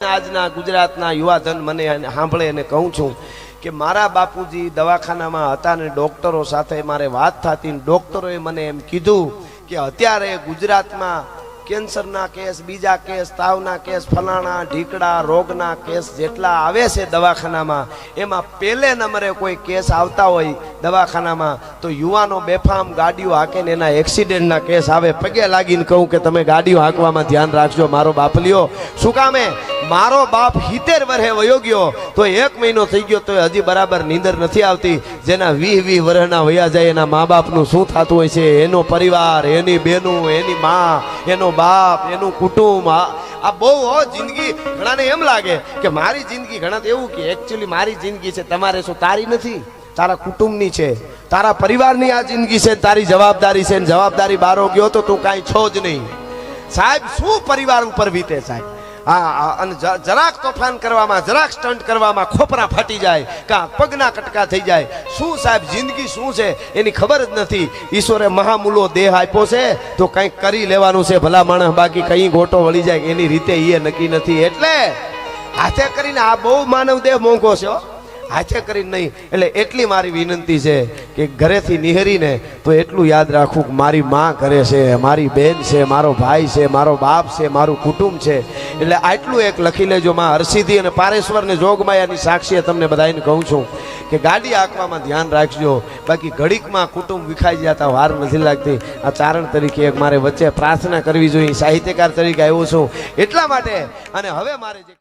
આજના ગુજરાતના યુવાધન મને સાંભળે અને કહું છું કે મારા બાપુજી દવાખાનામાં હતા ને ડોક્ટરો સાથે મારે વાત થતી, ડોક્ટરોએ મને એમ કીધું કે અત્યારે ગુજરાતમાં કેન્સરના કેસ, બીજા કેસ, તાવના કેસ, ફલાણા ઢીકડા રોગના કેસ જેટલા આવે છે દવાખાનામાં, એમાં પહેલે નંબરે કોઈ કેસ આવતા હોય દવાખાનામાં તો યુવાનો બેફામ ગાડીઓ હાકે ને એના એક્સિડન્ટના કેસ આવે. પગે લાગીને કહું કે તમે ગાડીઓ હાંકવામાં ધ્યાન રાખજો. મારો બાપ લ્યો શું કામે? મારો બાપ 70 વર્ષે વયો ગયો તો 1 મહિનો થઈ ગયો તો હજી બરાબર નીંદર નથી આવતી. જેના 20 વર્ષના વયા જાય એના મા બાપનું શું થતું હોય છે, એનો પરિવાર, એની બહેનું, એની મા, એનો બાપ, એનું કુટુંબ. આ બહુ જિંદગી ઘણાને એમ લાગે કે મારી જિંદગી, ઘણા એવું કે એકચ્યુઅલી મારી જિંદગી છે. તમારે શું? તારી નથી, તારા કુટુંબની છે, તારા પરિવારની આ જિંદગી છે, તારી જવાબદારી છે. જવાબદારી બારો ગયો તો તું કાંઈ છો જ નહીં સાહેબ. શું પરિવાર ઉપર વીતે સાહેબ? અને જરાક તોફાન કરવામાં, જરાક સ્ટન્ટ કરવામાં ખોપરા ફાટી જાય, કાં પગના કટકા થઈ જાય. શું સાહેબ જિંદગી શું છે એની ખબર જ નથી. ઈશ્વરે મહામૂલો દેહ આપ્યો છે તો કંઈક કરી લેવાનું છે ભલા માણસ, બાકી કઈ ગોટો વળી જાય એની રીતે એ નક્કી નથી. એટલે હાથે કરીને આ બહુ માનવ દેહ મોંઘો છે, હાથે કરીને નહીં. એટલે એટલી મારી વિનંતી છે કે ઘરેથી નિહરીને તો એટલું યાદ રાખવું કે મારી માં ઘરે છે, મારી બેન છે, મારો ભાઈ છે, મારો બાપ છે, મારું કુટુંબ છે. એટલે આટલું એક લખી લેજો. માં હરસિદ્ધિ અને પારેશ્વર ને જોગમાયાની સાક્ષીએ તમને બધાને કહું છું કે ગાડી હાંકવામાં ધ્યાન રાખજો. બાકી ઘડીકમાં કુટુંબ વિખાઈ જતા વાર નથી લાગતી. આ ચારણ તરીકે એક મારે વચ્ચે પ્રાર્થના કરવી જોઈએ, સાહિત્યકાર તરીકે આવ્યો છું એટલા માટે. અને હવે મારે જે